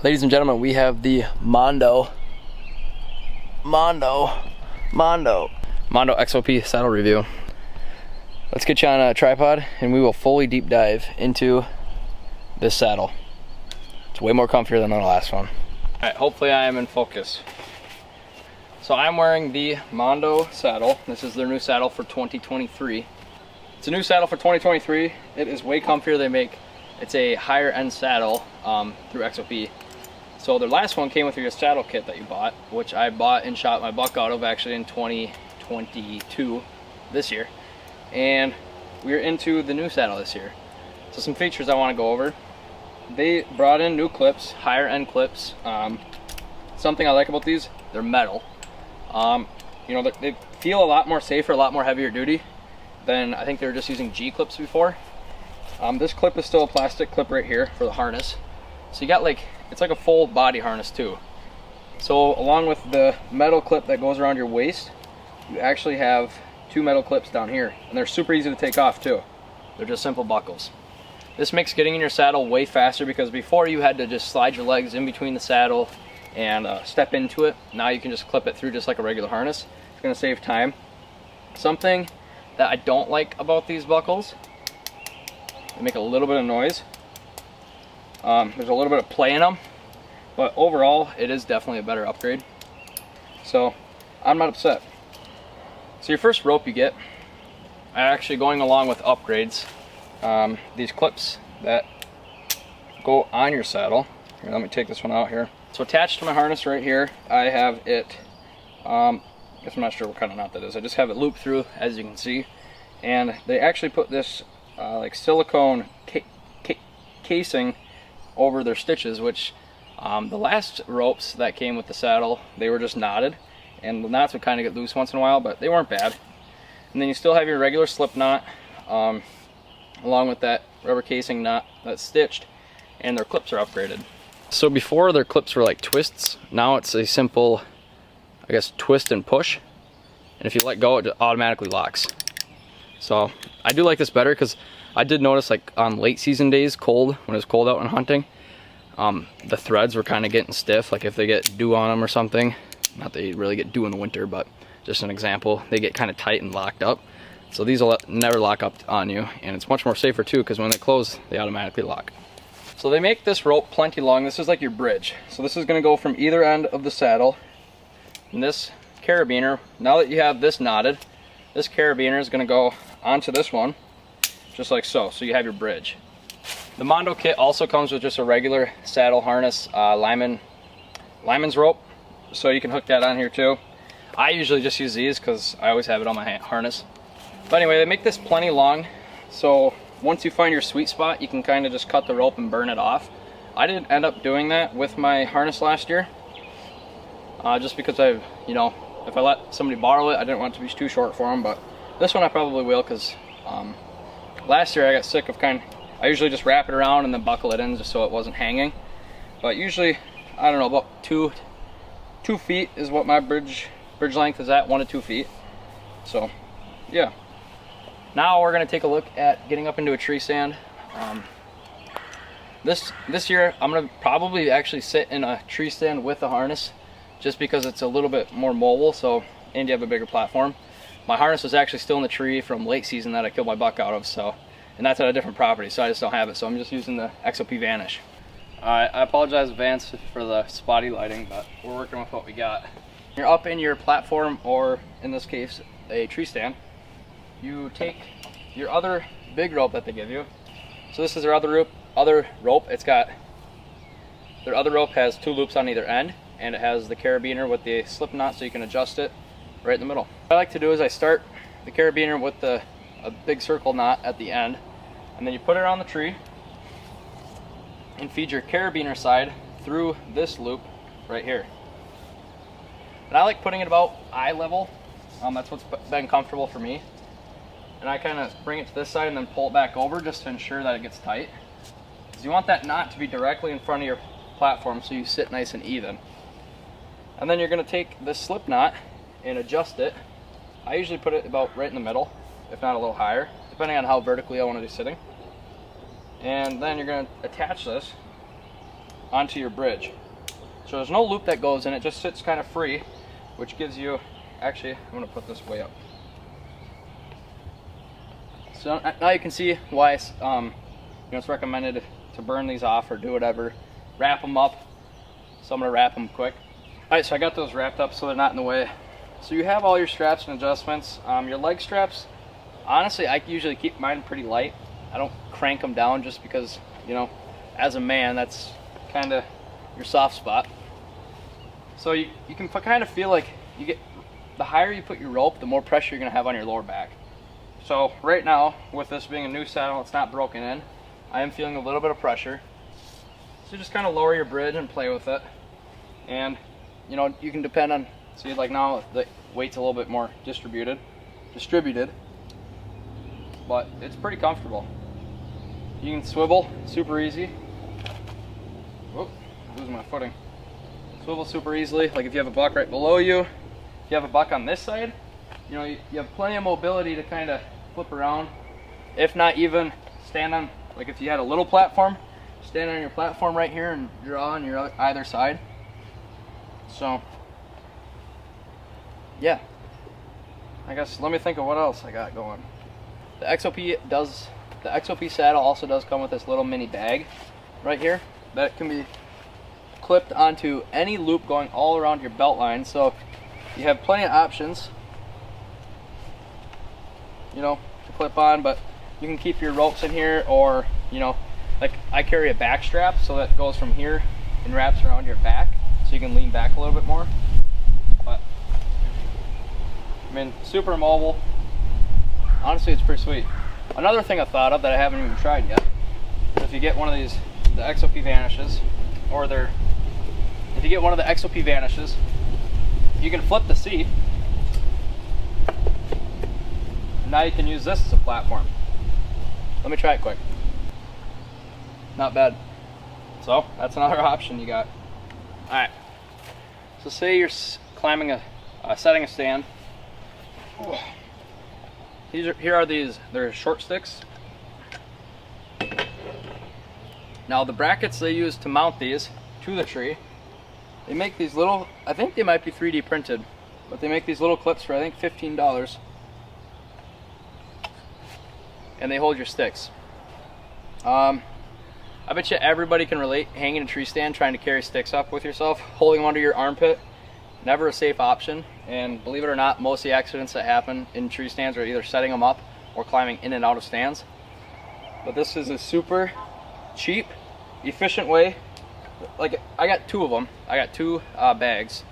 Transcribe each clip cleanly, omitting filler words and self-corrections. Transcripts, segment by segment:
Ladies and gentlemen, we have the Mondo XOP saddle review. Let's get you on a tripod and we will fully deep dive into this saddle. It's way more comfier than the last one. Alright, hopefully I am in focus. So I'm wearing the Mondo Saddle. This is their new saddle for 2023. It's a new saddle for 2023. It is way comfier. It's a higher end saddle through XOP. So their last one came with your saddle kit that you bought, which I bought and shot my buck out of actually in 2022, this year. And we're into the new saddle this year. So some features I want to go over. They brought in new clips, higher end clips. Something I like about these, they're metal. You know, they feel a lot more safer, a lot more heavier duty than I think they were just using G clips before. This clip is still a plastic clip right here for the harness. So you got it's like a full body harness too. So along with the metal clip that goes around your waist, you actually have two metal clips down here, and they're super easy to take off too. They're just simple buckles. This makes getting in your saddle way faster, because before you had to just slide your legs in between the saddle and step into it. Now you can just clip it through just like a regular harness. It's going to save time. Something that I don't like about these buckles, they make a little bit of noise. There's a little bit of play in them, but overall it is definitely a better upgrade. So I'm not upset. So your first rope you get, actually going along with upgrades, these clips that go on your saddle. Here, let me take this one out here. So attached to my harness right here, I have it, I guess I'm not sure what kind of knot that is. I just have it looped through, as you can see. And they actually put this like silicone casing over their stitches, which the last ropes that came with the saddle, they were just knotted, and the knots would kind of get loose once in a while, but they weren't bad. And then you still have your regular slip knot along with that rubber casing knot that's stitched, and their clips are upgraded. So before, their clips were like twists. Now it's a simple, I guess, twist and push, and if you let go, it automatically locks. So I do like this better, because I did notice, like on late season days, cold, when it was cold out and hunting, the threads were kind of getting stiff. Like if they get dew on them or something, not that you really get dew in the winter, but just an example, they get kind of tight and locked up. So these will never lock up on you, and it's much more safer too, because when they close, they automatically lock. So they make this rope plenty long. This is like your bridge. So this is going to go from either end of the saddle, and this carabiner, now that you have this knotted, this carabiner is going to go onto this one, just like so. So you have your bridge. The Mondo kit also comes with just a regular saddle harness, lineman's rope, so you can hook that on here too. I usually just use these because I always have it on my harness. But anyway, they make this plenty long, so once you find your sweet spot, you can kind of just cut the rope and burn it off. I didn't end up doing that with my harness last year, just because you know, if I let somebody borrow it, I didn't want it to be too short for them. But this one I probably will, because last year I got sick of I usually just wrap it around and then buckle it in just so it wasn't hanging. But usually, I don't know, about 2 feet is what my bridge length is at, 1 to 2 feet. So yeah. Now we're going to take a look at getting up into a tree stand. This year I'm going to probably actually sit in a tree stand with the harness, just because it's a little bit more mobile, so, and you have a bigger platform. My harness was actually still in the tree from late season that I killed my buck out of, so, and that's at a different property, so I just don't have it, so I'm just using the XOP Vanish. Alright, I apologize in advance for the spotty lighting, but we're working with what we got. You're up in your platform, or in this case, a tree stand. You take your other big rope that they give you. So this is their other rope. It's got, their other rope has 2 loops on either end, and it has the carabiner with the slip knot, so you can adjust it right in the middle. What I like to do is I start the carabiner with a big circle knot at the end, and then you put it on the tree and feed your carabiner side through this loop right here. And I like putting it about eye level. That's what's been comfortable for me. And I kind of bring it to this side and then pull it back over, just to ensure that it gets tight. Because you want that knot to be directly in front of your platform, so you sit nice and even. And then you're going to take this slip knot and adjust it. I usually put it about right in the middle, if not a little higher, depending on how vertically I want to be sitting. And then you're going to attach this onto your bridge. So there's no loop that goes in, it just sits kind of free, which gives you, actually, I'm gonna put this way up. So now you can see why it's, it's recommended to burn these off or do whatever. Wrap them up. So I'm gonna wrap them quick. All right, so I got those wrapped up so they're not in the way. So you have all your straps and adjustments. Your leg straps, honestly, I usually keep mine pretty light. I don't crank them down just because, as a man, that's kind of your soft spot. So you can kind of feel like the higher you put your rope, the more pressure you're gonna have on your lower back. So right now, with this being a new saddle, it's not broken in, I am feeling a little bit of pressure. So just kind of lower your bridge and play with it. And you can depend on, see, like now the weight's a little bit more distributed, but it's pretty comfortable. You can swivel super easy. Whoop, losing my footing. Swivel super easily. Like if you have a buck right below you, if you have a buck on this side, you have plenty of mobility to kind of flip around. If not even stand on, like if you had a little platform, stand on your platform right here and draw on your either side. So yeah, I guess let me think of what else I got going. The XOP saddle also does come with this little mini bag right here that can be clipped onto any loop going all around your belt line. So you have plenty of options, to clip on, but you can keep your ropes in here, or like I carry a back strap, so that goes from here and wraps around your back, so you can lean back a little bit more. But I mean, super mobile. Honestly, it's pretty sweet. Another thing I thought of that I haven't even tried yet is if you get one of these, the XOP Vanishes, or if you get one of the XOP Vanishes, you can flip the seat. Now you can use this as a platform. Let me try it quick. Not bad. So that's another option you got. All right. So say you're climbing setting a stand. Here are these. They're short sticks. Now the brackets they use to mount these to the tree, they make these little. I think they might be 3D printed, but they make these little clips for I think $15. And they hold your sticks. I bet you everybody can relate hanging a tree stand, trying to carry sticks up with yourself, holding them under your armpit. Never a safe option, and believe it or not, most of the accidents that happen in tree stands are either setting them up or climbing in and out of stands. But this is a super cheap, efficient way. Like, I got two of them. I got two bags.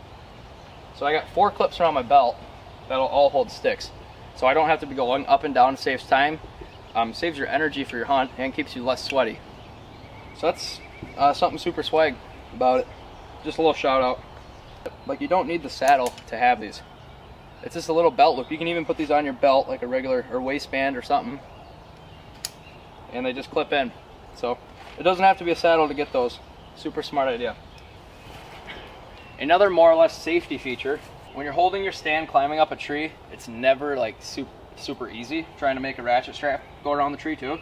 So I got 4 clips around my belt that'll all hold sticks. So I don't have to be going up and down, saves time. Saves your energy for your hunt and keeps you less sweaty. So that's something super swag about it. Just a little shout out. Like, you don't need the saddle to have these. It's just a little belt loop. You can even put these on your belt like a regular or waistband or something, and they just clip in. So it doesn't have to be a saddle to get those. Super smart idea. Another more or less safety feature, when you're holding your stand climbing up a tree, it's never like super easy trying to make a ratchet strap go around the tree too.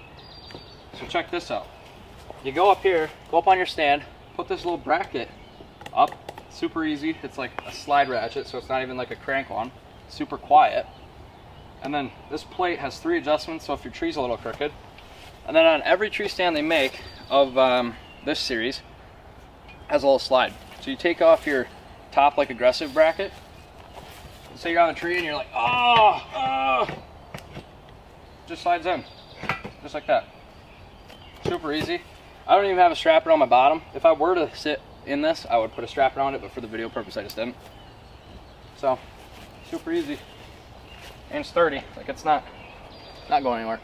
So check this out. You go up here, go up on your stand, put this little bracket up, super easy. It's like a slide ratchet, so it's not even like a crank one. Super quiet. And then this plate has 3 adjustments, so if your tree's a little crooked. And then on every tree stand they make of this series has a little slide. So you take off your top like aggressive bracket. Say you're on the tree and you're like, oh, just slides in, just like that. Super easy. I don't even have a strap around my bottom. If I were to sit in this, I would put a strap around it, but for the video purpose, I just didn't. So, super easy. And it's sturdy. Like, it's not going anywhere.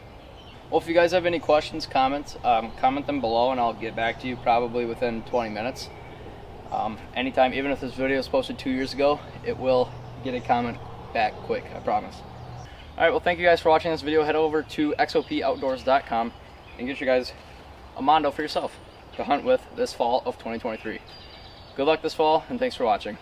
Well, if you guys have any questions, comments, comment them below and I'll get back to you probably within 20 minutes. Anytime, even if this video was posted 2 years ago, it will get a comment back quick, I promise. Alright, well, thank you guys for watching this video. Head over to xopoutdoors.com and get you guys a Mondo for yourself to hunt with this fall of 2023. Good luck this fall, and thanks for watching.